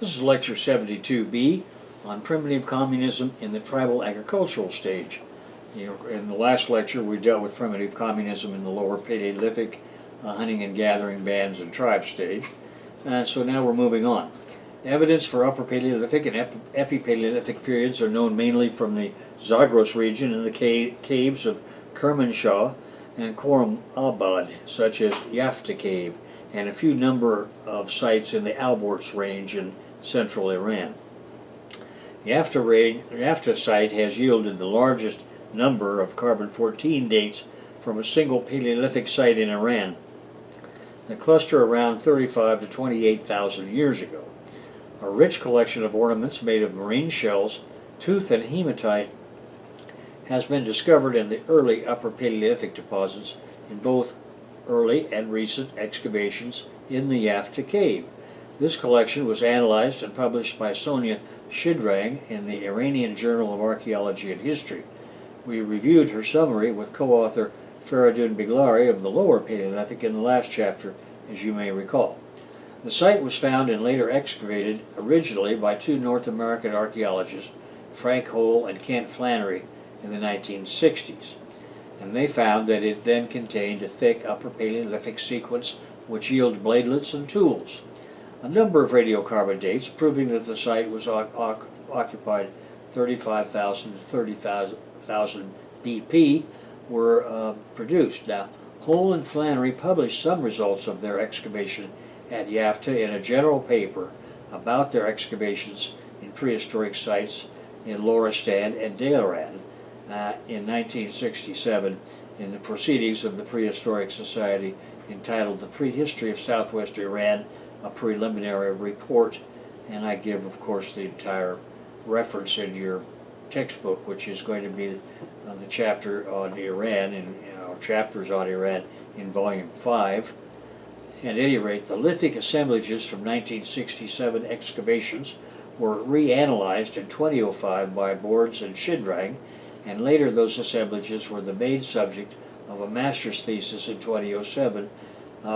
This is Lecture 72B on primitive communism in the tribal agricultural stage. In the last lecture we dealt with primitive communism in the lower Paleolithic hunting and gathering bands and tribes stage. So now we're moving on. Evidence for Upper Paleolithic and Epipaleolithic periods are known mainly from the Zagros region and the caves of Kermanshah and Koram Abad, such as Yafta Cave, and a few number of sites in the Alborz range in central Iran. The Yafta site has yielded the largest number of carbon-14 dates from a single Paleolithic site in Iran. The cluster around 35 to 28,000 years ago. A rich collection of ornaments made of marine shells, tooth and hematite has been discovered in the early Upper Paleolithic deposits in both early and recent excavations in the Yafta Cave. This collection was analyzed and published by Sonia Shidrang in the Iranian Journal of Archaeology and History. We reviewed her summary with co-author Faridun Biglari of the Lower Paleolithic in the last chapter, as you may recall. The site was found and later excavated originally by two North American archaeologists, Frank Hole and Kent Flannery, in the 1960s. And they found that it then contained a thick Upper Paleolithic sequence which yielded bladelets and tools. A number of radiocarbon dates proving that the site was occupied 35,000 to 30,000 BP were produced. Now, Hole and Flannery published some results of their excavation at Yafta in a general paper about their excavations in prehistoric sites in Loristan and Dailan in 1967 in the Proceedings of the Prehistoric Society entitled The Prehistory of Southwest Iran, a Preliminary Report, and I give, of course, the entire reference in your textbook, which is going to be the chapter on Iran, or chapters on Iran in Volume 5. At any rate, the lithic assemblages from 1967 excavations were reanalyzed in 2005 by Bords and Shidrang, and later those assemblages were the main subject of a master's thesis in 2007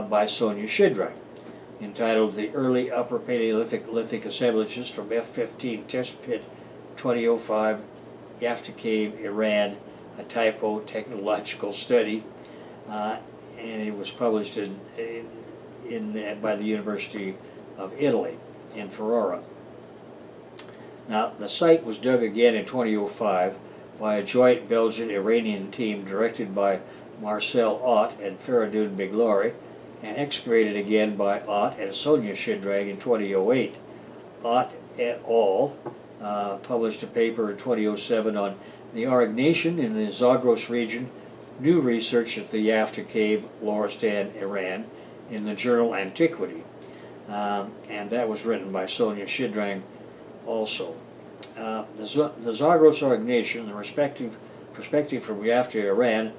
by Sonia Shidrang, entitled The Early Upper Paleolithic Lithic Assemblages from F-15 Test Pit 2005, Yafta Cave, Iran, a typo technological study, and it was published by the University of Italy in Ferrara. Now, the site was dug again in 2005 by a joint Belgian-Iranian team directed by Marcel Ott and Faridun Biglari, and excavated again by Ott and Sonia Shidrang in 2008. Ott et al. Published a paper in 2007 on the Aurignacian in the Zagros region, new research at the Yafta Cave, Loristan, Iran, in the journal Antiquity. And that was written by Sonia Shidrang also. The Zagros Aurignacian, the perspective from Yafta, Iran,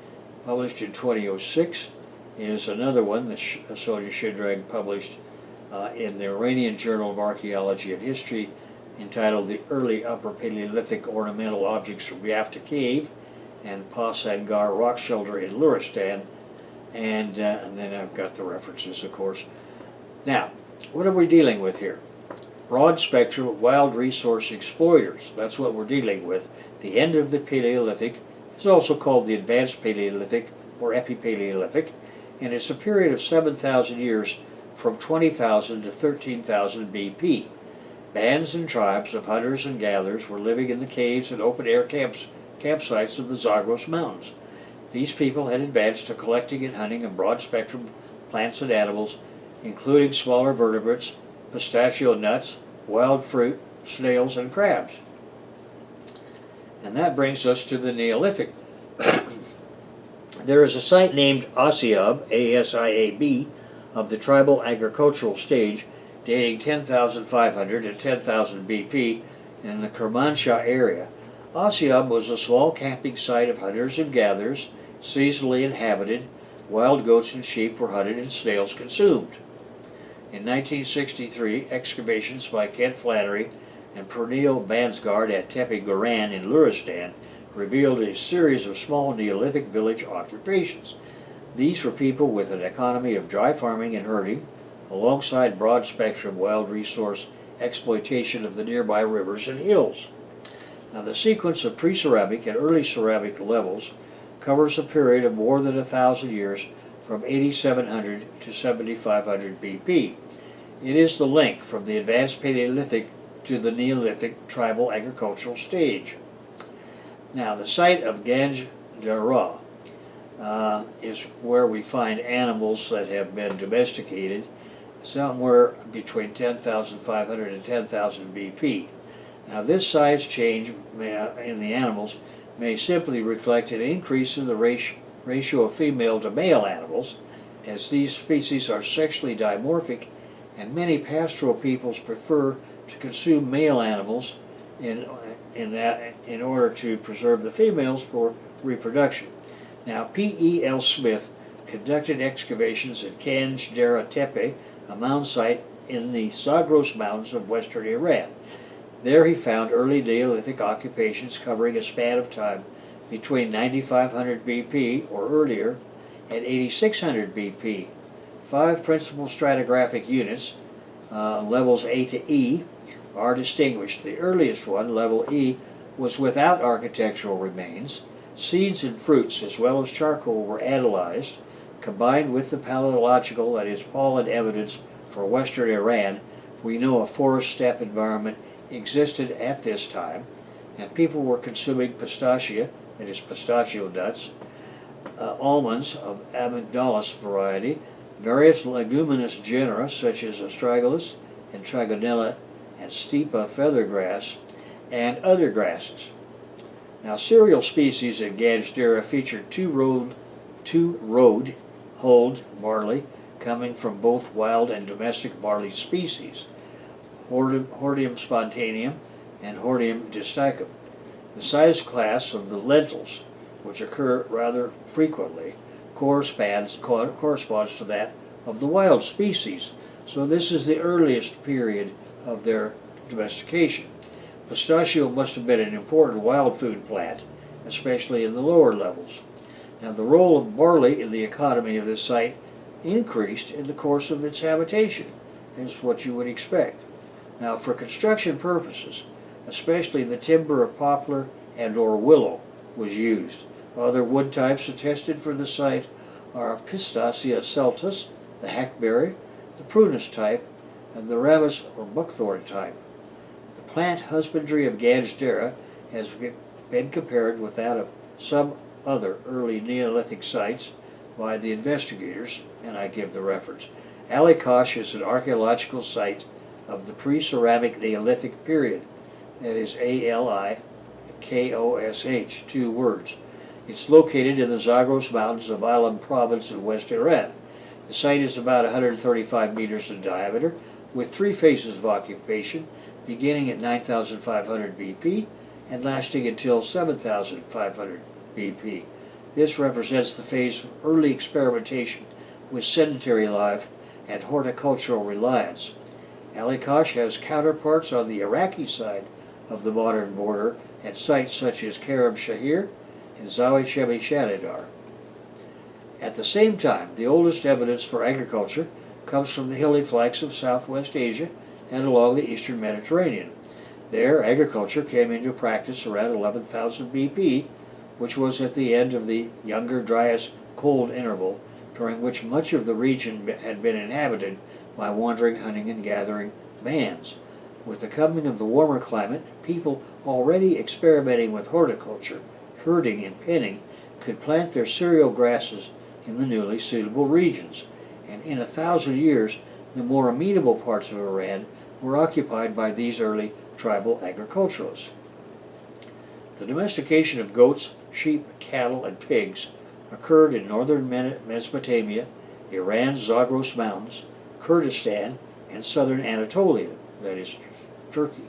published in 2006, is another one that Sonia Shidrang published in the Iranian Journal of Archaeology and History, entitled The Early Upper Paleolithic Ornamental Objects from Yafta Cave and Pasangar Rock Shelter in Luristan, and then I've got the references, of course. Now, what are we dealing with here? Broad spectrum wild resource exploiters. That's what we're dealing with. The end of the Paleolithic is also called the Advanced Paleolithic or Epipaleolithic, and it's a period of 7,000 years from 20,000 to 13,000 BP. Bands and tribes of hunters and gatherers were living in the caves and open-air campsites of the Zagros Mountains. These people had advanced to collecting and hunting a broad spectrum of plants and animals, including smaller vertebrates, pistachio nuts, wild fruit, snails, and crabs. And that brings us to the Neolithic. There is a site named Asiab, A-S-I-A-B, of the tribal agricultural stage, dating 10,500 to 10,000 BP in the Kermanshah area. Asiab was a small camping site of hunters and gatherers, seasonally inhabited. Wild goats and sheep were hunted and snails consumed. In 1963, excavations by Kent Flannery and Pernille Bansgaard at Tepe Goran in Luristan revealed a series of small Neolithic village occupations. These were people with an economy of dry farming and herding, alongside broad-spectrum wild resource exploitation of the nearby rivers and hills. Now, the sequence of pre-ceramic and early ceramic levels covers a period of more than 1,000 years from 8700 to 7500 BP. It is the link from the advanced Paleolithic to the Neolithic tribal agricultural stage. Now, the site of Ganj Dareh is where we find animals that have been domesticated somewhere between 10,500 and 10,000 BP. Now, this size change in the animals may simply reflect an increase in the ratio of female to male animals, as these species are sexually dimorphic, and many pastoral peoples prefer to consume male animals in order to preserve the females for reproduction. Now, P.E.L. Smith conducted excavations at Ganj Dareh Tepe, a mound site in the Zagros Mountains of western Iran. There he found early Neolithic occupations covering a span of time between 9500 BP or earlier and 8600 BP. 5 principal stratigraphic units, levels A to E, are distinguished. The earliest one, level E, was without architectural remains. Seeds and fruits as well as charcoal were analyzed. Combined with the paleological, that is, pollen evidence for western Iran, we know a forest steppe environment existed at this time, and people were consuming pistacia, that is, pistachio nuts, almonds of amygdalus variety, various leguminous genera such as astragalus and trigonella and stipa feathergrass, and other grasses. Now, cereal species at Ganj Dareh featured two-row hulled barley coming from both wild and domestic barley species, Hordeum spontaneum and Hordeum distichum. The size class of the lentils, which occur rather frequently, corresponds to that of the wild species. So this is the earliest period of their domestication. Pistachio must have been an important wild food plant, especially in the lower levels. Now, the role of barley in the economy of this site increased in the course of its habitation, is what you would expect. Now, for construction purposes, especially the timber of poplar and or willow was used. Other wood types attested for the site are Pistacia celtis, the hackberry, the prunus type, and the ramus or buckthorn type. The plant husbandry of Ganj Dareh has been compared with that of some other early Neolithic sites by the investigators, and I give the reference. Ali Kosh is an archaeological site of the pre-ceramic Neolithic period. That is A-L-I-K-O-S-H, 2 words. It's located in the Zagros Mountains of Ilam province in West Iran. The site is about 135 meters in diameter, with 3 phases of occupation, beginning at 9,500 BP and lasting until 7,500 BP. This represents the phase of early experimentation with sedentary life and horticultural reliance. Ali Kosh has counterparts on the Iraqi side of the modern border at sites such as Karam Shahir and Zawi Shemi Shanidar. At the same time, the oldest evidence for agriculture comes from the hilly flanks of Southwest Asia and along the eastern Mediterranean. There, agriculture came into practice around 11,000 BP, which was at the end of the Younger Dryas cold interval, during which much of the region had been inhabited by wandering, hunting, and gathering bands. With the coming of the warmer climate, people already experimenting with horticulture, herding, and penning could plant their cereal grasses in the newly suitable regions, and in 1,000 years, the more amenable parts of Iran were occupied by these early tribal agriculturalists. The domestication of goats, sheep, cattle, and pigs occurred in northern Mesopotamia, Iran's Zagros Mountains, Kurdistan, and southern Anatolia, that is, Turkey.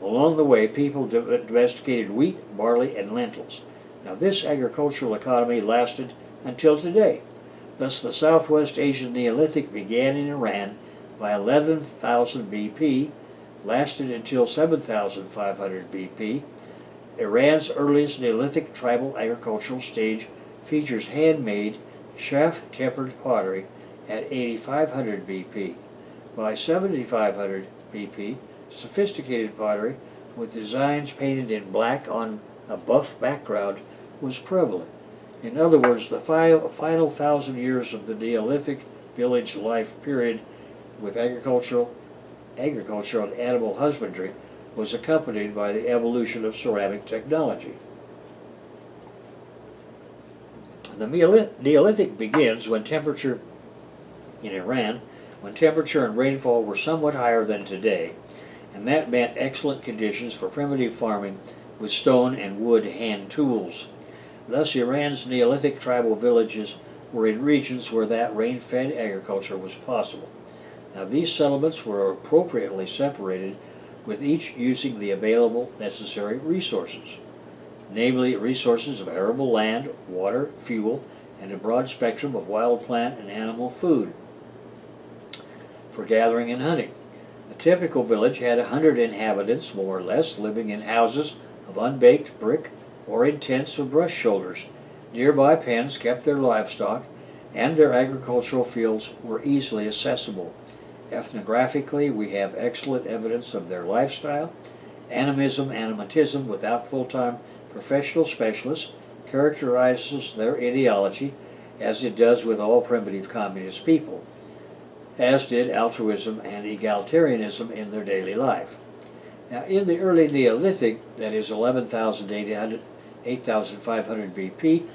Along the way, people domesticated wheat, barley, and lentils. Now, this agricultural economy lasted until today. Thus, the Southwest Asian Neolithic began in Iran by 11,000 BP, lasted until 7,500 BP. Iran's earliest Neolithic tribal agricultural stage features handmade, chaff-tempered pottery at 8,500 BP. By 7,500 BP, Sophisticated pottery, with designs painted in black on a buff background, was prevalent. In other words, the final 1,000 years of the Neolithic village life period with agriculture and animal husbandry was accompanied by the evolution of ceramic technology. The Neolithic begins when temperature in Iran, when temperature and rainfall were somewhat higher than today, and that meant excellent conditions for primitive farming with stone and wood hand tools. Thus, Iran's Neolithic tribal villages were in regions where that rain-fed agriculture was possible. Now, these settlements were appropriately separated, with each using the available necessary resources, namely resources of arable land, water, fuel, and a broad spectrum of wild plant and animal food for gathering and hunting. A typical village had 100 inhabitants, more or less, living in houses of unbaked brick or in tents or brush shoulders. Nearby pens kept their livestock, and their agricultural fields were easily accessible. Ethnographically, we have excellent evidence of their lifestyle. Animism without full-time professional specialists characterizes their ideology, as it does with all primitive communist people, as did altruism and egalitarianism in their daily life. Now, in the early Neolithic, that is 11,800, 8,500 BP,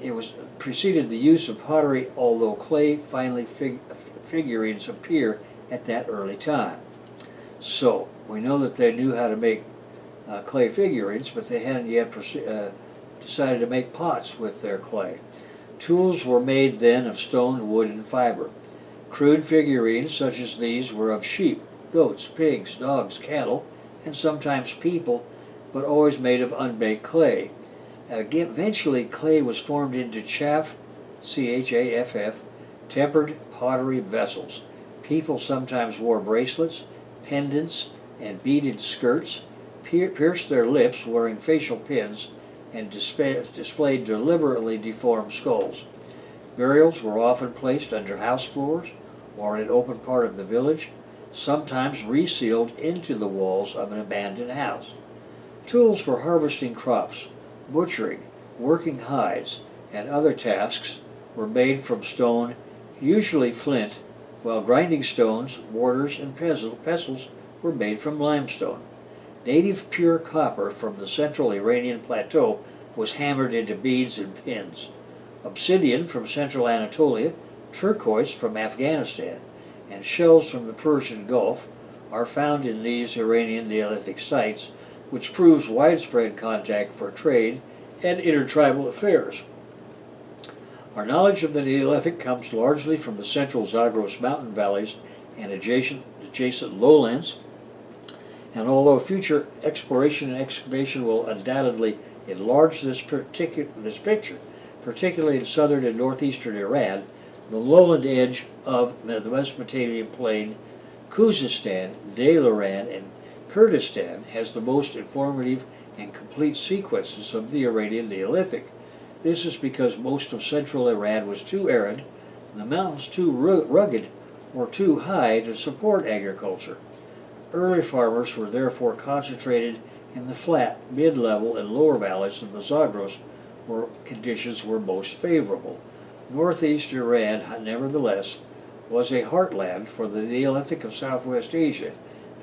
it was preceded the use of pottery, although clay finally figurines appear at that early time. So, we know that they knew how to make clay figurines, but they hadn't yet decided to make pots with their clay. Tools were made then of stone, wood, and fiber. Crude figurines such as these were of sheep, goats, pigs, dogs, cattle, and sometimes people, but always made of unbaked clay. Eventually, clay was formed into chaff, C-H-A-F-F, tempered pottery vessels. People sometimes wore bracelets, pendants, and beaded skirts, pierced their lips wearing facial pins, and displayed deliberately deformed skulls. Burials were often placed under house floors or in an open part of the village, sometimes resealed into the walls of an abandoned house. Tools for harvesting crops, butchering, working hides, and other tasks were made from stone, usually flint, while grinding stones, mortars, and pestles were made from limestone. Native pure copper from the central Iranian plateau was hammered into beads and pins. Obsidian from central Anatolia, turquoise from Afghanistan, and shells from the Persian Gulf are found in these Iranian Neolithic sites, which proves widespread contact for trade and intertribal affairs. Our knowledge of the Neolithic comes largely from the central Zagros mountain valleys and adjacent lowlands, and although future exploration and excavation will undoubtedly enlarge this picture, particularly in southern and northeastern Iran, the lowland edge of the Mesopotamian plain, Khuzestan, Dailan, and Kurdistan has the most informative and complete sequences of the Iranian Neolithic. This is because most of central Iran was too arid, and the mountains too rugged or too high to support agriculture. Early farmers were therefore concentrated in the flat, mid-level, and lower valleys of the Zagros, where conditions were most favorable. Northeast Iran, nevertheless, was a heartland for the Neolithic of Southwest Asia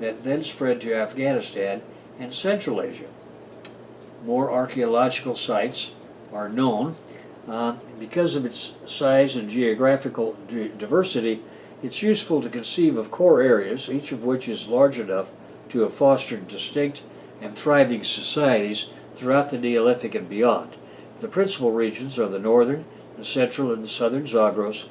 that then spread to Afghanistan and Central Asia. More archaeological sites are known. Because of its size and geographical diversity, it's useful to conceive of core areas, each of which is large enough to have fostered distinct and thriving societies throughout the Neolithic and beyond. The principal regions are the northern, the central, and the southern Zagros,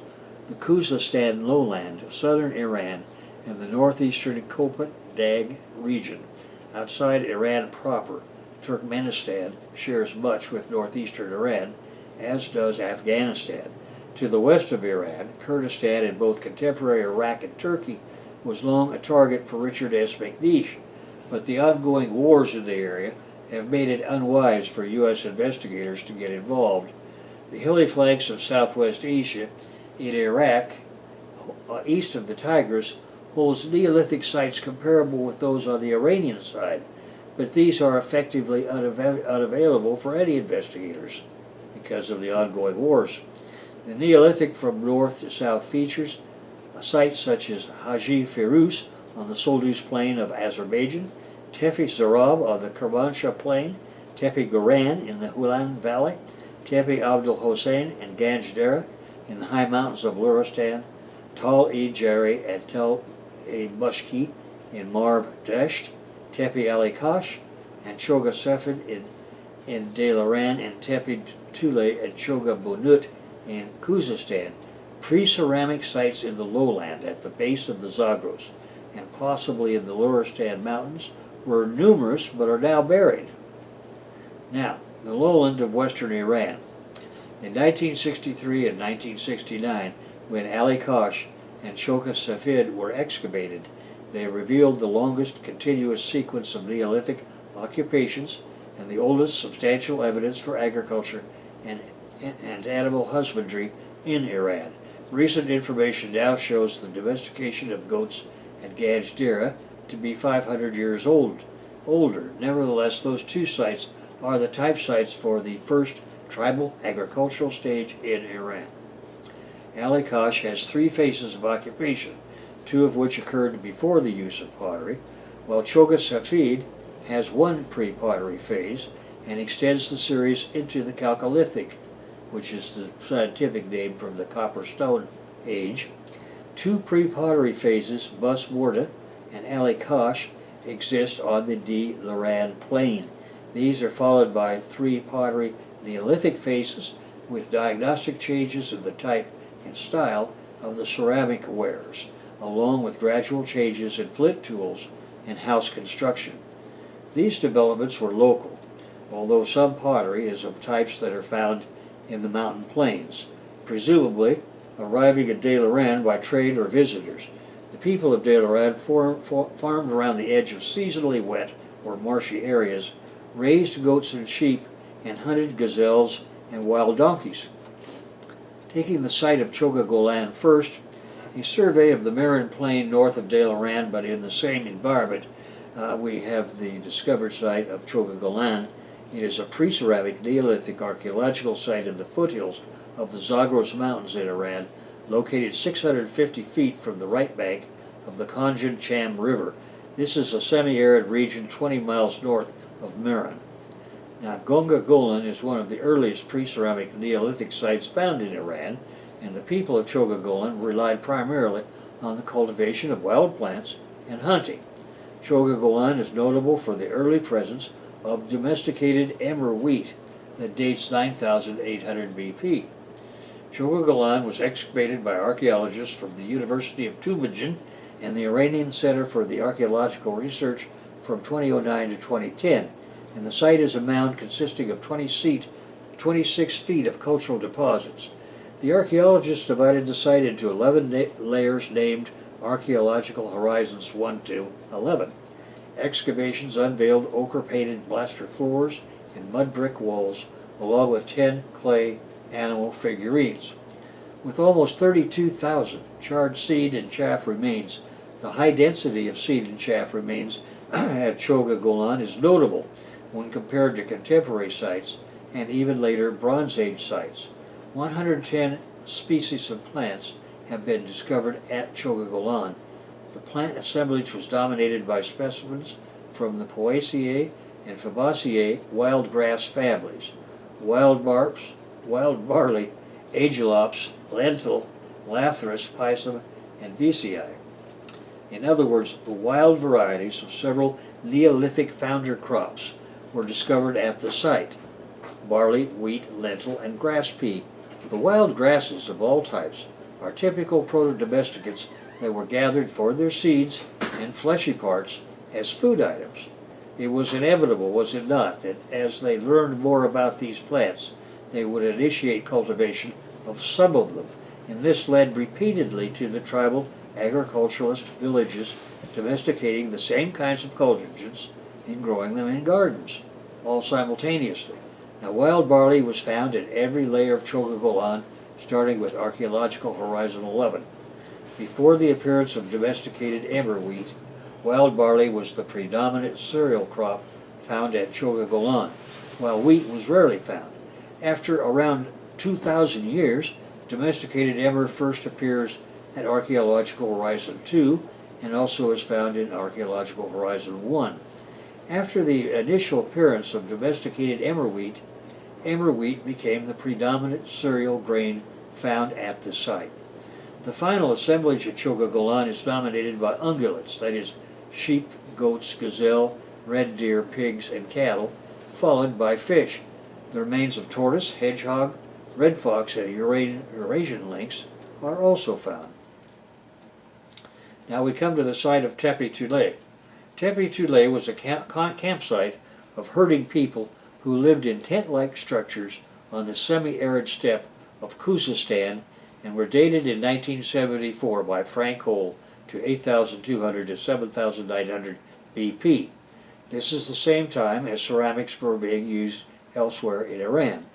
the Khuzestan lowland, southern Iran, and the northeastern Kopat-Dag region. Outside Iran proper, Turkmenistan shares much with northeastern Iran, as does Afghanistan. To the west of Iran, Kurdistan in both contemporary Iraq and Turkey was long a target for Richard S. McNeish, but the ongoing wars in the area have made it unwise for U.S. investigators to get involved. The hilly flanks of Southwest Asia in Iraq, east of the Tigris, holds Neolithic sites comparable with those on the Iranian side, but these are effectively unavailable for any investigators because of the ongoing wars. The Neolithic from north to south features sites such as Haji Firuz on the Soldus Plain of Azerbaijan, Tepe Zarab on the Kermanshah Plain, Tepe Goran in the Hulan Valley, Tepe Abdul Hossein and Ganj Dera in the high mountains of Luristan, Tal-e-Jari and Tel-e-Mushki in Marv Dasht, Tepe Ali Kash and Choga Sefid in Delaran, and Tepe Tule and Choga Bunut in Khuzestan, pre-ceramic sites in the lowland at the base of the Zagros, and possibly in the Luristan mountains, were numerous but are now buried. Now, the lowland of western Iran. In 1963 and 1969, when Ali Kash and Choga Sefid were excavated, they revealed the longest continuous sequence of Neolithic occupations and the oldest substantial evidence for agriculture and animal husbandry in Iran. Recent information now shows the domestication of goats at Ganj Dera to be 500 years older. Nevertheless, those two sites are the type sites for the first tribal agricultural stage in Iran. Ali Kash has three phases of occupation, two of which occurred before the use of pottery, while Choga Sefid has one pre-pottery phase and extends the series into the Chalcolithic, which is the scientific name from the Copper Stone Age. Two pre-pottery phases, Bus Morda and Ali Kash, exist on the Delaran Plain. These are followed by three pottery Neolithic phases with diagnostic changes in the type and style of the ceramic wares, along with gradual changes in flint tools and house construction. These developments were local, although some pottery is of types that are found in the mountain plains, presumably arriving at Delaran by trade or visitors. The people of Delaran farmed around the edge of seasonally wet or marshy areas, raised goats and sheep, and hunted gazelles and wild donkeys. Taking the site of Choga Golan first, a survey of the Marin Plain north of Delaran, but in the same environment, we have the discovered site of Choga Golan. It is a pre-ceramic Neolithic archaeological site in the foothills of the Zagros Mountains in Iran, located 650 feet from the right bank of the Konjan Cham River. This is a semi-arid region 20 miles north of Meran. Now, Gonga Golan is one of the earliest pre-ceramic Neolithic sites found in Iran, and the people of Choga Golan relied primarily on the cultivation of wild plants and hunting. Choga Golan is notable for the early presence of domesticated emmer wheat that dates 9,800 BP. Choga Golan was excavated by archaeologists from the University of Tübingen and the Iranian Center for the Archaeological Research from 2009 to 2010, and the site is a mound consisting of 26 feet of cultural deposits. The archaeologists divided the site into 11 layers named Archaeological Horizons 1 to 11. Excavations unveiled ochre-painted plaster floors and mud brick walls, along with 10 clay animal figurines. With almost 32,000 charred seed and chaff remains, the high density of seed and chaff remains at Choga Golan is notable when compared to contemporary sites and even later Bronze Age sites. 110 species of plants have been discovered at Choga Golan. The plant assemblage was dominated by specimens from the Poaceae and Fabaceae wild grass families, wild barley, agelops, lentil, lathyrus, pisum, and veseae. In other words, the wild varieties of several Neolithic founder crops were discovered at the site: barley, wheat, lentil, and grass pea. The wild grasses of all types are typical proto-domesticates that were gathered for their seeds and fleshy parts as food items. It was inevitable, was it not, that as they learned more about these plants, they would initiate cultivation of some of them, and this led repeatedly to the tribal agriculturalist villages domesticating the same kinds of cultigens and growing them in gardens, all simultaneously. Now, wild barley was found in every layer of Choga Golan, starting with Archaeological Horizon 11. Before the appearance of domesticated emmer wheat, wild barley was the predominant cereal crop found at Chogagolan, while wheat was rarely found. After around 2,000 years, domesticated emmer first appears at Archaeological Horizon 2 and also is found in Archaeological Horizon 1. After the initial appearance of domesticated emmer wheat became the predominant cereal grain found at the site. The final assemblage at Chogagolan is dominated by ungulates, that is, sheep, goats, gazelle, red deer, pigs, and cattle, followed by fish. The remains of tortoise, hedgehog, red fox, and Eurasian lynx are also found. Now we come to the site of Tepe Tule. Tepe Tule was a campsite of herding people who lived in tent-like structures on the semi-arid steppe of Khuzestan and were dated in 1974 by Frank Hole to 8,200 to 7,900 BP. This is the same time as ceramics were being used elsewhere in Iran.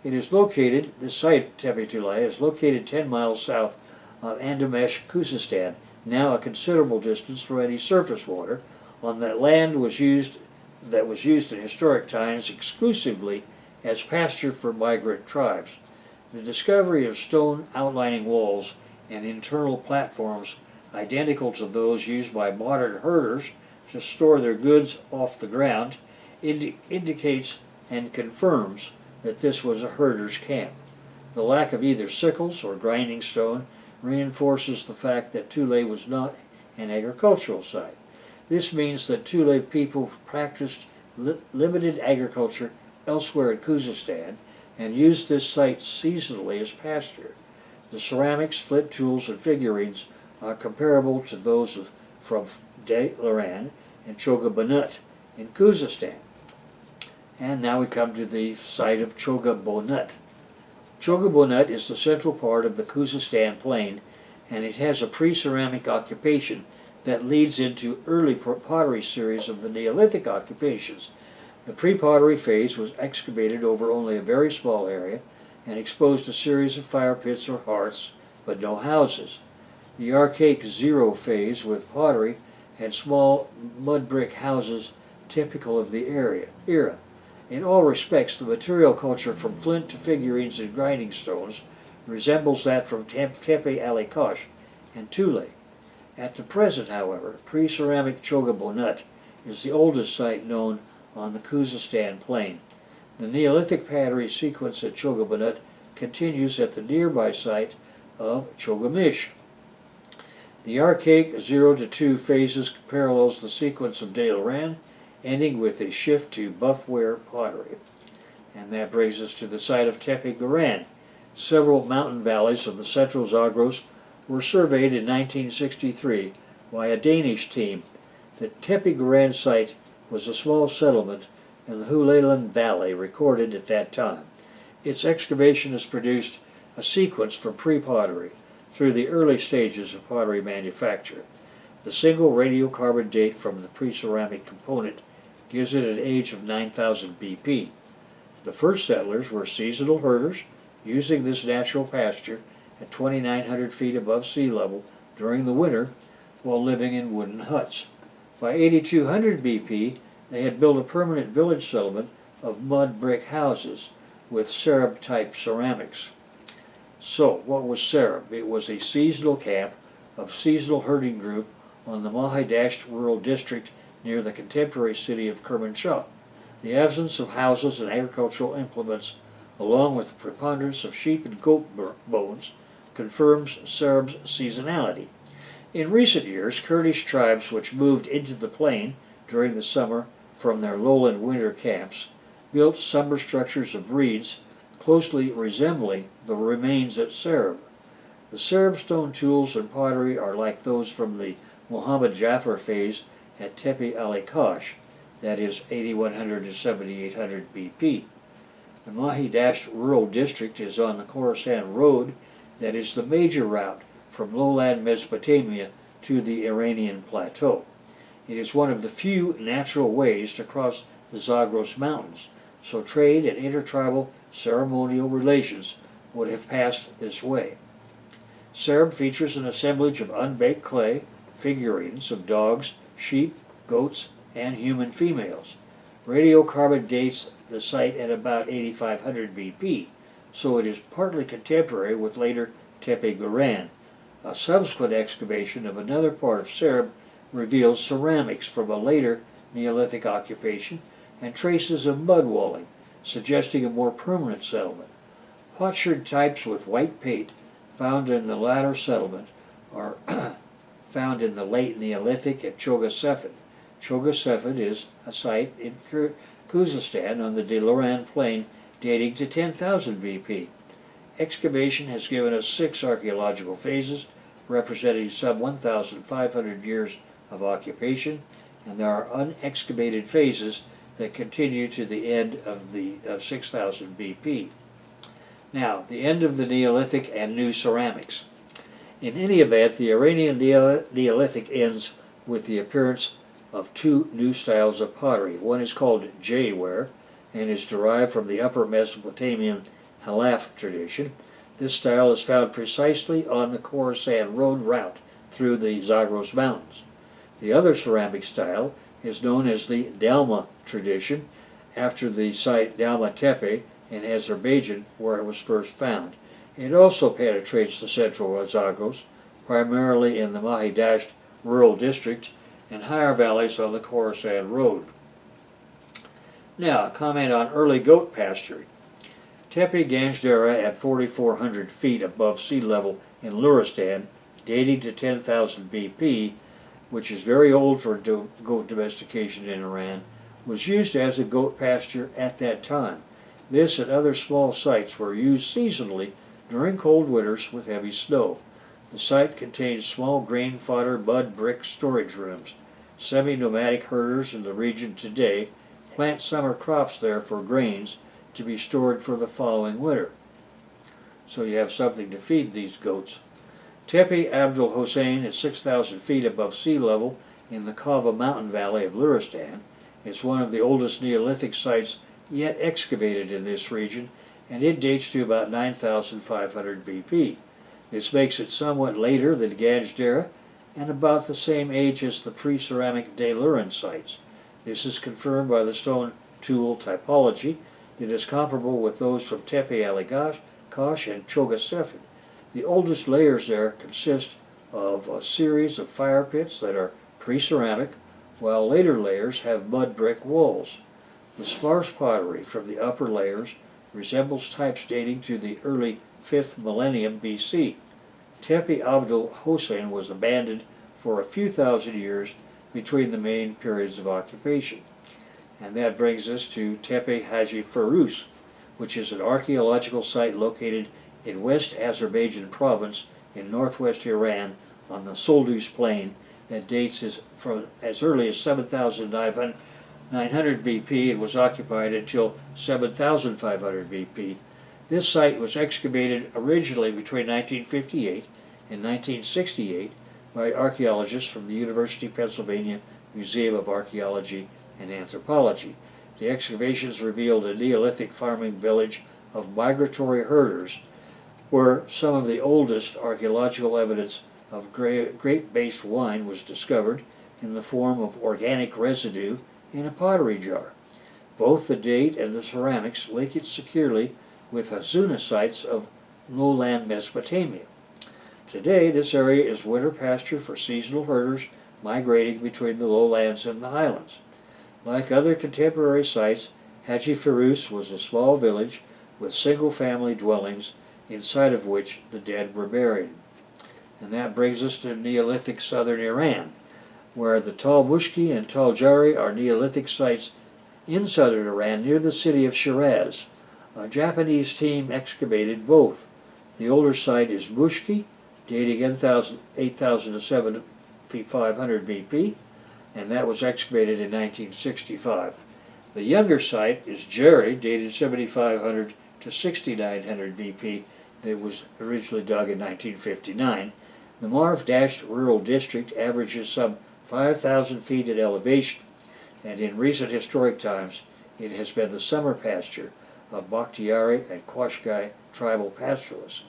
The site, Tepe Tule, is located 10 miles south of Andamesh, Khuzestan, now a considerable distance from any surface water, on that land that was used in historic times exclusively as pasture for migrant tribes. The discovery of stone outlining walls and internal platforms identical to those used by modern herders to store their goods off the ground indicates and confirms that this was a herder's camp. The lack of either sickles or grinding stone reinforces the fact that Tule was not an agricultural site. This means that Tule people practiced limited agriculture elsewhere in Khuzestan and used this site seasonally as pasture. The ceramics, flint tools, and figurines are comparable to those from Deilan and Chogabanut in Khuzestan. And now we come to the site of Chogabonut. Chogabonut is the central part of the Khuzestan plain, and it has a pre-ceramic occupation that leads into early pottery series of the Neolithic occupations. The pre-pottery phase was excavated over only a very small area and exposed a series of fire pits or hearths, but no houses. The archaic zero phase with pottery had small mud brick houses typical of the era. In all respects, the material culture from flint to figurines and grinding stones resembles that from Tepe Alikosh and Tule. At the present, however, pre-ceramic Chogabonut is the oldest site known on the Khuzestan plain. The Neolithic pottery sequence at Chogabonut continues at the nearby site of Chogamish. The archaic 0 to 2 phases parallels the sequence of Deilan, ending with a shift to buffware pottery. And that brings us to the site of Tepe Garan. Several mountain valleys of the central Zagros were surveyed in 1963 by a Danish team. The Tepe Garan site was a small settlement in the Hulelan Valley recorded at that time. Its excavation has produced a sequence from pre-pottery through the early stages of pottery manufacture. The single radiocarbon date from the pre-ceramic component gives it an age of 9,000 BP. The first settlers were seasonal herders using this natural pasture at 2,900 feet above sea level during the winter while living in wooden huts. By 8,200 BP, they had built a permanent village settlement of mud brick houses with Serb-type ceramics. So, what was Serb? It was a seasonal camp of seasonal herding group on the Mahidasht rural district near the contemporary city of Kermanshah. The absence of houses and agricultural implements, along with the preponderance of sheep and goat bones, confirms Serb's seasonality. In recent years, Kurdish tribes which moved into the plain during the summer from their lowland winter camps built summer structures of reeds closely resembling the remains at Serb. The Serb stone tools and pottery are like those from the Muhammad Jafar phase at Tepe Alikosh, that is 8,100 to 7,800 BP. The Mahidasht rural district is on the Khorasan Road, that is the major route from lowland Mesopotamia to the Iranian plateau. It is one of the few natural ways to cross the Zagros Mountains, so trade and intertribal ceremonial relations would have passed this way. Serb features an assemblage of unbaked clay figurines of dogs, sheep, goats, and human females. Radiocarbon dates the site at about 8500 BP, so it is partly contemporary with later Tepe Guran. A subsequent excavation of another part of Serb reveals ceramics from a later Neolithic occupation and traces of mud walling, suggesting a more permanent settlement. Potsherd types with white paint found in the latter settlement are found in the late Neolithic at Chogasefin. Chogasefin is a site in Kyrgyzstan on the Deloran Plain dating to 10,000 BP. Excavation has given us 6 archaeological phases representing some 1,500 years of occupation, and there are unexcavated phases that continue to the end of 6,000 BP. Now, the end of the Neolithic and new ceramics. In any event, the Iranian Neolithic ends with the appearance of 2 new styles of pottery. One is called J-ware and is derived from the Upper Mesopotamian Halaf tradition. This style is found precisely on the Khorasan road route through the Zagros Mountains. The other ceramic style is known as the Dalma tradition, after the site Dalma Tepe in Azerbaijan, where it was first found. It also penetrates the central Zagros, primarily in the Mahidasht rural district and higher valleys on the Khorasan road. Now, a comment on early goat pasturing. Tepe Ganjdera at 4,400 feet above sea level in Luristan, dating to 10,000 BP, which is very old for goat domestication in Iran, was used as a goat pasture at that time. This and other small sites were used seasonally during cold winters with heavy snow. The site contains small grain fodder mud brick storage rooms. Semi-nomadic herders in the region today plant summer crops there for grains to be stored for the following winter. So you have something to feed these goats. Tepe Abdul Hossein is 6,000 feet above sea level in the Kava mountain valley of Luristan. It's one of the oldest Neolithic sites yet excavated in this region, and it dates to about 9,500 BP. This makes it somewhat later than Ganjdera and about the same age as the pre-ceramic Dayluran sites. This is confirmed by the stone tool typology that is comparable with those from Tepe Ali-Kosh and Chogasefin. The oldest layers there consist of a series of fire pits that are pre-ceramic, while later layers have mud brick walls. The sparse pottery from the upper layers resembles types dating to the early 5th millennium BC. Tepe Abdul Hossein was abandoned for a few thousand years between the main periods of occupation. And that brings us to Tepe Haji Firuz, which is an archaeological site located in West Azerbaijan province in northwest Iran on the Soldus Plain that dates from as early as 7,900 BP and was occupied until 7,500 BP. This site was excavated originally between 1958 and 1968 by archaeologists from the University of Pennsylvania Museum of Archaeology and Anthropology. The excavations revealed a Neolithic farming village of migratory herders, where some of the oldest archaeological evidence of grape-based wine was discovered in the form of organic residue in a pottery jar. Both the date and the ceramics link it securely with Hazuna sites of lowland Mesopotamia. Today, this area is winter pasture for seasonal herders migrating between the lowlands and the highlands. Like other contemporary sites, Haji Firuz was a small village with single-family dwellings inside of which the dead were buried. And that brings us to Neolithic southern Iran, where the Tal Mushki and Tal Jari are Neolithic sites in southern Iran near the city of Shiraz. A Japanese team excavated both. The older site is Mushki, dating 8,000 to 7,500 BP, and that was excavated in 1965. The younger site is Jari, dated 7,500 to 6,900 BP, that was originally dug in 1959. The Marv-Dasht rural district averages some 5,000 feet in elevation, and in recent historic times it has been the summer pasture of Bakhtiari and Qashqai tribal pastoralists.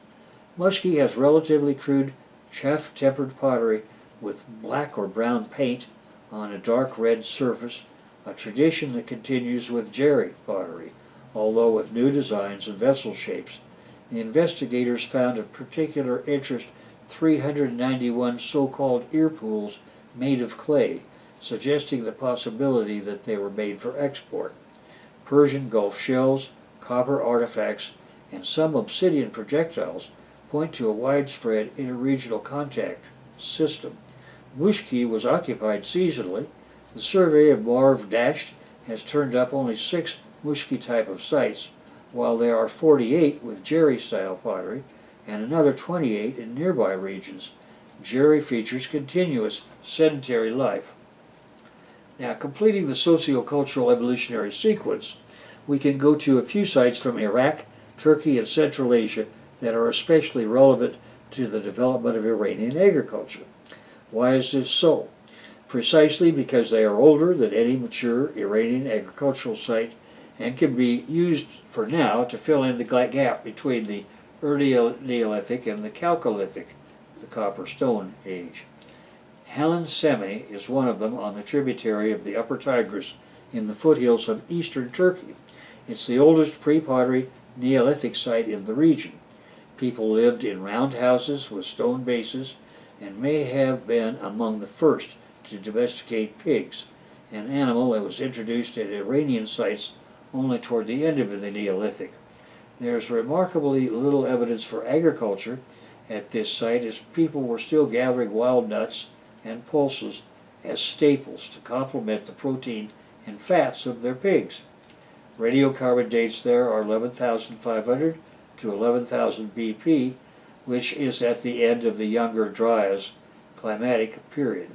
Muskie has relatively crude chaff-tempered pottery with black or brown paint on a dark red surface, a tradition that continues with jerry pottery, although with new designs and vessel shapes. The investigators found of particular interest 391 so-called ear pools made of clay, suggesting the possibility that they were made for export. Persian Gulf shells, copper artifacts, and some obsidian projectiles point to a widespread interregional contact system. Muskie was occupied seasonally. The survey of Marv Dasht has turned up only 6 Muskie type of sites, while there are 48 with jerry-style pottery and another 28 in nearby regions. Jerry features continuous sedentary life. Now, completing the sociocultural evolutionary sequence, we can go to a few sites from Iraq, Turkey, and Central Asia that are especially relevant to the development of Iranian agriculture. Why is this so? Precisely because they are older than any mature Iranian agricultural site and can be used for now to fill in the gap between the early Neolithic and the Chalcolithic, the Copper Stone Age. Halin Semi is one of them on the tributary of the Upper Tigris in the foothills of eastern Turkey. It's the oldest pre-pottery Neolithic site in the region. People lived in round houses with stone bases and may have been among the first to domesticate pigs, an animal that was introduced at Iranian sites only toward the end of the Neolithic. There is remarkably little evidence for agriculture at this site, as people were still gathering wild nuts and pulses as staples to complement the protein and fats of their pigs. Radiocarbon dates there are 11,500 to 11,000 BP, which is at the end of the Younger Dryas climatic period.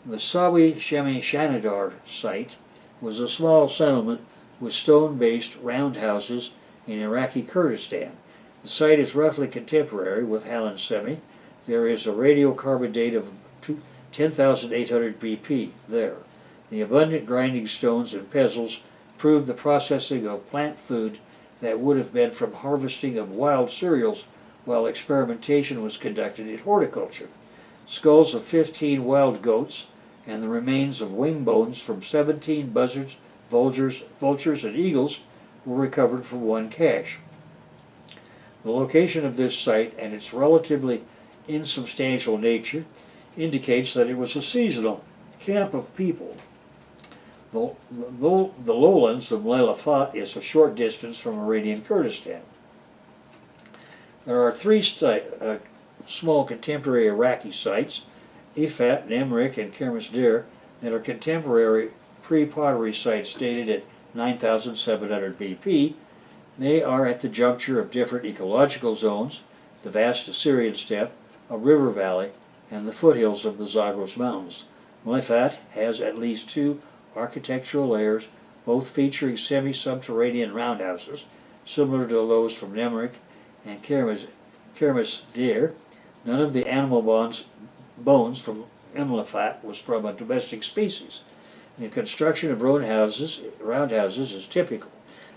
The Sawi Shemi Shanidar site was a small settlement with stone-based roundhouses in Iraqi Kurdistan. The site is roughly contemporary with Halin Semi. There is a radiocarbon date of 10,800 BP there. The abundant grinding stones and pezels prove the processing of plant food that would have been from harvesting of wild cereals while experimentation was conducted in horticulture. Skulls of 15 wild goats and the remains of wing bones from 17 buzzards, vultures, and eagles were recovered from one cache. The location of this site and its relatively insubstantial nature indicates that it was a seasonal camp of people. The lowlands of Lelafat is a short distance from Iranian Kurdistan. There are 3 small contemporary Iraqi sites, Ifat, Nemrik, and Kermisdir, that are contemporary pre-pottery sites dated at 9,700 BP. They are at the juncture of different ecological zones, the vast Assyrian steppe, a river valley, and the foothills of the Zagros Mountains. Lefat has at least 2 architectural layers, both featuring semi-subterranean roundhouses, similar to those from Nemrik and Kermisdir. None of the animal bones from Emlafat was from a domestic species. The construction of roundhouses is typical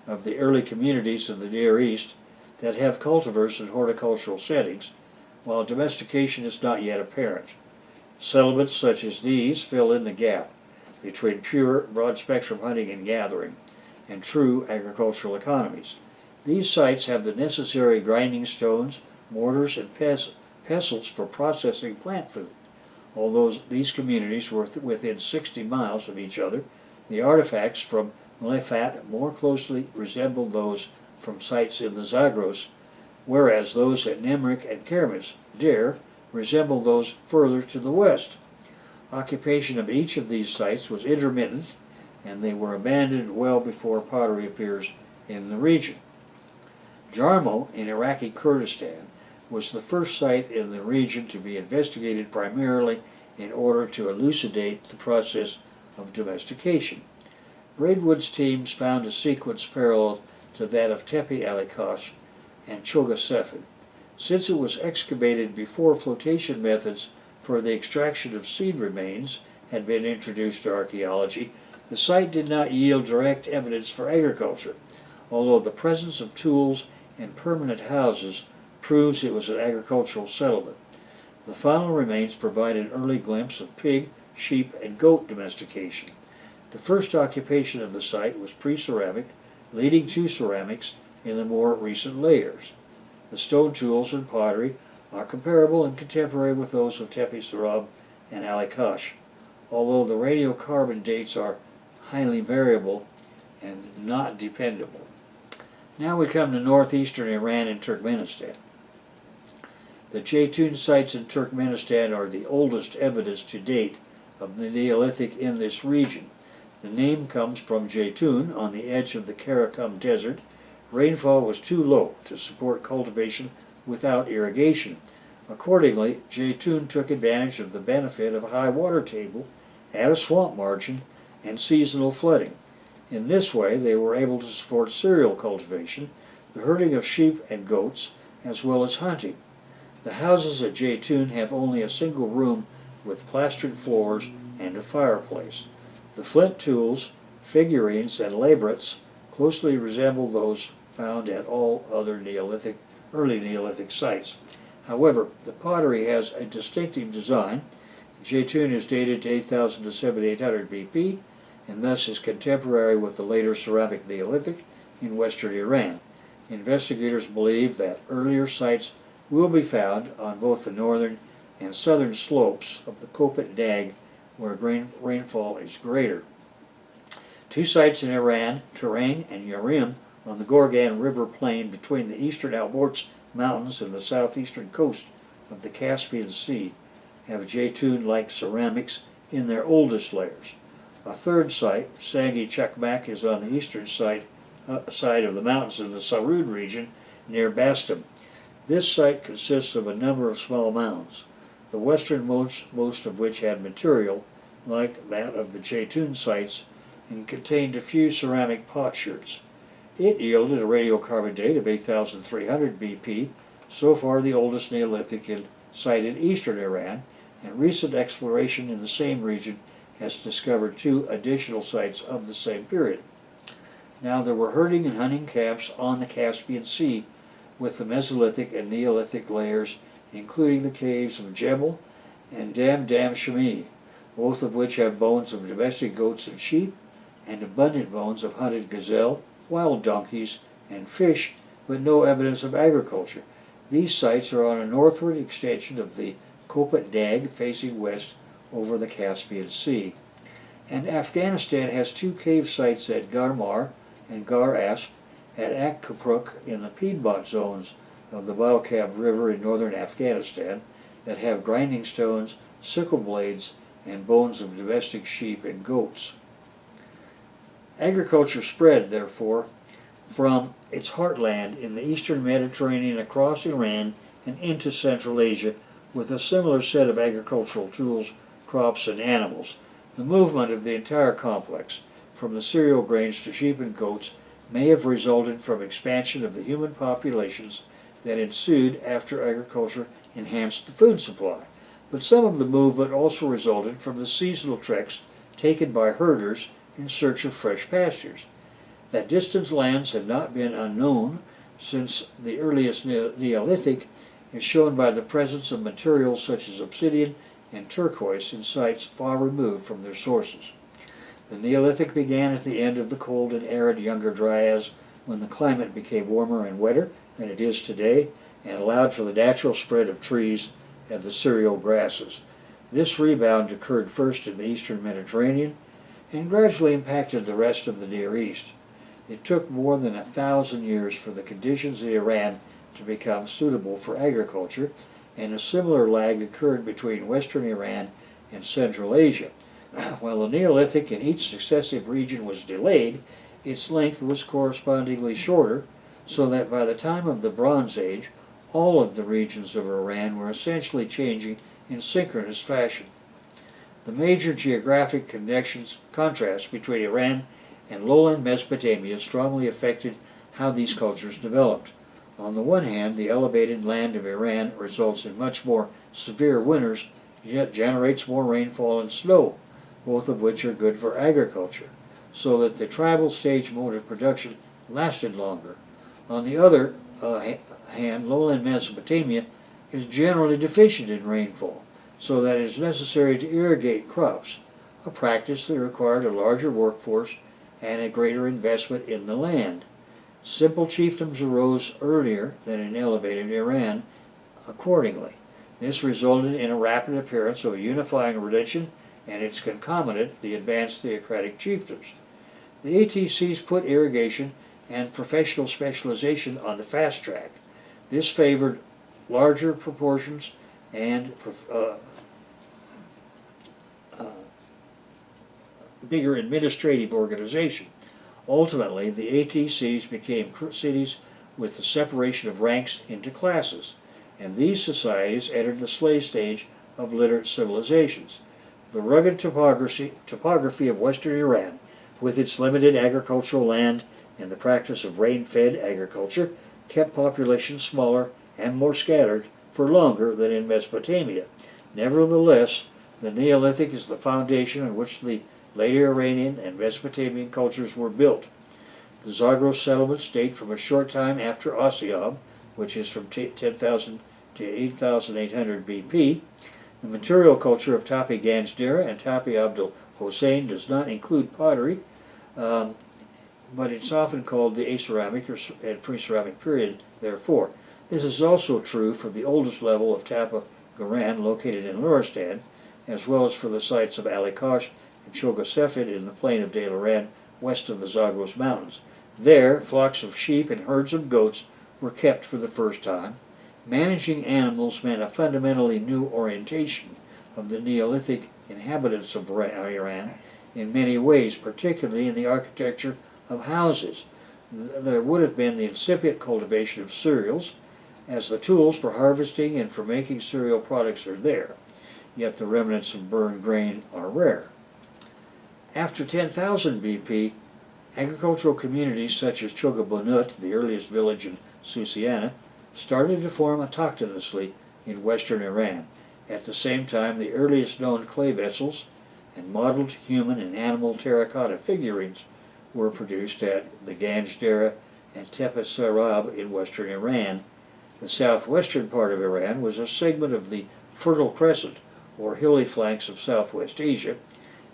of the early communities of the Near East that have cultivars in horticultural settings, while domestication is not yet apparent. Settlements such as these fill in the gap between pure, broad-spectrum hunting and gathering and true agricultural economies. These sites have the necessary grinding stones, mortars, and pestles for processing plant food. Although these communities were within 60 miles of each other, the artifacts from Lefat more closely resemble those from sites in the Zagros, whereas those at Nemrik and Kermisdir resemble those further to the west. Occupation of each of these sites was intermittent, and they were abandoned well before pottery appears in the region. Jarmo in Iraqi Kurdistan was the first site in the region to be investigated primarily in order to elucidate the process of domestication. Braidwood's teams found a sequence parallel to that of Tepe Ali-Kosh and Chogasefin. Since it was excavated before flotation methods for the extraction of seed remains had been introduced to archaeology, the site did not yield direct evidence for agriculture, although the presence of tools and permanent houses proves it was an agricultural settlement. The final remains provide an early glimpse of pig, sheep, and goat domestication. The first occupation of the site was pre-ceramic, leading to ceramics in the more recent layers. The stone tools and pottery are comparable and contemporary with those of Tepe Sarab and Ali Kash, although the radiocarbon dates are highly variable and not dependable. Now we come to northeastern Iran and Turkmenistan. The Jeytun sites in Turkmenistan are the oldest evidence to date of the Neolithic in this region. The name comes from Jeytun, on the edge of the Karakum Desert. Rainfall was too low to support cultivation without irrigation. Accordingly, Jeytun took advantage of the benefit of a high water table at a swamp margin and seasonal flooding. In this way, they were able to support cereal cultivation, the herding of sheep and goats, as well as hunting. The houses at Jeytun have only a single room with plastered floors and a fireplace. The flint tools, figurines, and labrets closely resemble those found at all other early Neolithic sites. However, the pottery has a distinctive design. Jeytun is dated to 8000 to 7800 BP, and thus is contemporary with the later ceramic Neolithic in western Iran. Investigators believe that earlier sites will be found on both the northern and southern slopes of the Kopet Dag, where rainfall is greater. Two sites in Iran, Turain and Yarim, on the Gorgan River plain between the eastern Alborz Mountains and the southeastern coast of the Caspian Sea, have Jeytun-like ceramics in their oldest layers. A third site, Sangi Chakmak, is on the eastern side of the mountains of the Sarud region near Bastam. This site consists of a number of small mounds, the westernmost of which had material like that of the Jeytun sites and contained a few ceramic potsherds. It yielded a radiocarbon date of 8300 BP, so far the oldest Neolithic site in eastern Iran, and recent exploration in the same region has discovered two additional sites of the same period. Now there were herding and hunting camps on the Caspian Sea with the Mesolithic and Neolithic layers, including the caves of Jebel and Dam Shami, both of which have bones of domestic goats and sheep, and abundant bones of hunted gazelle, wild donkeys, and fish, but no evidence of agriculture. These sites are on a northward extension of the Kopet Dag facing west over the Caspian Sea. And Afghanistan has two cave sites at Garmar and Gar Asp at Akkapruk in the Piedmont zones of the Baokab River in northern Afghanistan that have grinding stones, sickle blades, and bones of domestic sheep and goats. Agriculture spread, therefore, from its heartland in the eastern Mediterranean across Iran and into Central Asia with a similar set of agricultural tools, crops, and animals. The movement of the entire complex, from the cereal grains to sheep and goats, may have resulted from expansion of the human populations that ensued after agriculture enhanced the food supply. But some of the movement also resulted from the seasonal treks taken by herders in search of fresh pastures. That distant lands had not been unknown since the earliest Neolithic is shown by the presence of materials such as obsidian and turquoise in sites far removed from their sources. The Neolithic began at the end of the cold and arid Younger Dryas, when the climate became warmer and wetter than it is today and allowed for the natural spread of trees and the cereal grasses. This rebound occurred first in the eastern Mediterranean and gradually impacted the rest of the Near East. It took more than 1,000 years for the conditions in Iran to become suitable for agriculture, and a similar lag occurred between western Iran and Central Asia. While the Neolithic in each successive region was delayed, its length was correspondingly shorter, so that by the time of the Bronze Age, all of the regions of Iran were essentially changing in synchronous fashion. The major geographic contrasts between Iran and lowland Mesopotamia strongly affected how these cultures developed. On the one hand, the elevated land of Iran results in much more severe winters, yet generates more rainfall and snow, both of which are good for agriculture, so that the tribal stage mode of production lasted longer. On the other hand, lowland Mesopotamia is generally deficient in rainfall, so that it is necessary to irrigate crops, a practice that required a larger workforce and a greater investment in the land. Simple chiefdoms arose earlier than in elevated Iran accordingly. This resulted in a rapid appearance of a unifying religion and its concomitant, the advanced theocratic chiefdoms. The ATCs put irrigation and professional specialization on the fast track. This favored larger proportions and bigger administrative organization. Ultimately, the ATCs became cities with the separation of ranks into classes, and these societies entered the slave stage of literate civilizations. The rugged topography of western Iran, with its limited agricultural land and the practice of rain-fed agriculture, kept populations smaller and more scattered for longer than in Mesopotamia. Nevertheless, the Neolithic is the foundation on which the later Iranian and Mesopotamian cultures were built. The Zagros settlements date from a short time after Ossiab, which is from 10,000 to 8,800 BP. The material culture of Tapi Ganj Dera and Tapi Abdul Hossein does not include pottery, but it's often called the Aceramic and Pre-Ceramic period, therefore. This is also true for the oldest level of Tapa Garan, located in Luristan, as well as for the sites of Ali Kosh and Chogasefid in the plain of Deilaran, west of the Zagros Mountains. There, flocks of sheep and herds of goats were kept for the first time. Managing animals meant a fundamentally new orientation of the Neolithic inhabitants of Iran in many ways, particularly in the architecture of houses. There would have been the incipient cultivation of cereals, as the tools for harvesting and for making cereal products are there, yet the remnants of burned grain are rare. After 10,000 BP, agricultural communities such as Chogabunut, the earliest village in Susiana, started to form autochthonously in western Iran. At the same time, the earliest known clay vessels and modeled human and animal terracotta figurines were produced at the Ganj Dera and Tepe Sarab in western Iran. The southwestern part of Iran was a segment of the Fertile Crescent, or hilly flanks of southwest Asia,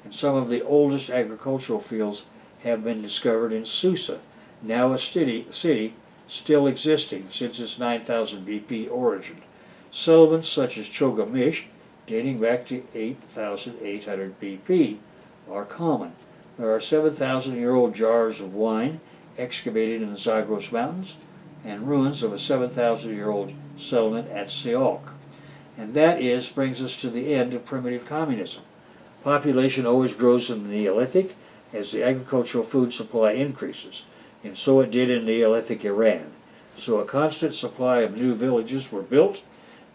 and some of the oldest agricultural fields have been discovered in Susa, now a city still existing since its 9,000 BP origin. Settlements such as Chogamish, dating back to 8,800 BP, are common. There are 7,000-year-old jars of wine excavated in the Zagros Mountains and ruins of a 7,000-year-old settlement at Sialk. And that brings us to the end of primitive communism. Population always grows in the Neolithic as the agricultural food supply increases, and so it did in Neolithic Iran. So a constant supply of new villages were built.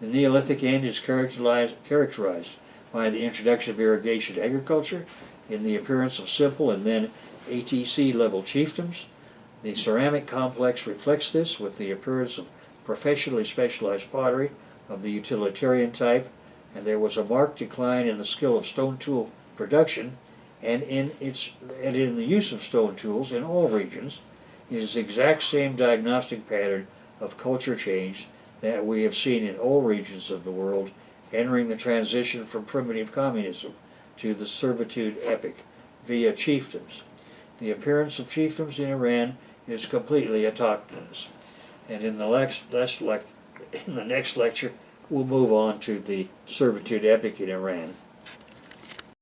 The Neolithic end is characterized by the introduction of irrigation agriculture in the appearance of simple and then ATC-level chiefdoms. The ceramic complex reflects this with the appearance of professionally specialized pottery of the utilitarian type, and there was a marked decline in the skill of stone tool production and in the use of stone tools in all regions. It is the exact same diagnostic pattern of culture change that we have seen in all regions of the world, entering the transition from primitive communism to the servitude epoch via chiefdoms. The appearance of chiefdoms in Iran is completely autochthonous. And in the next lecture, we'll move on to the servitude epoch in Iran.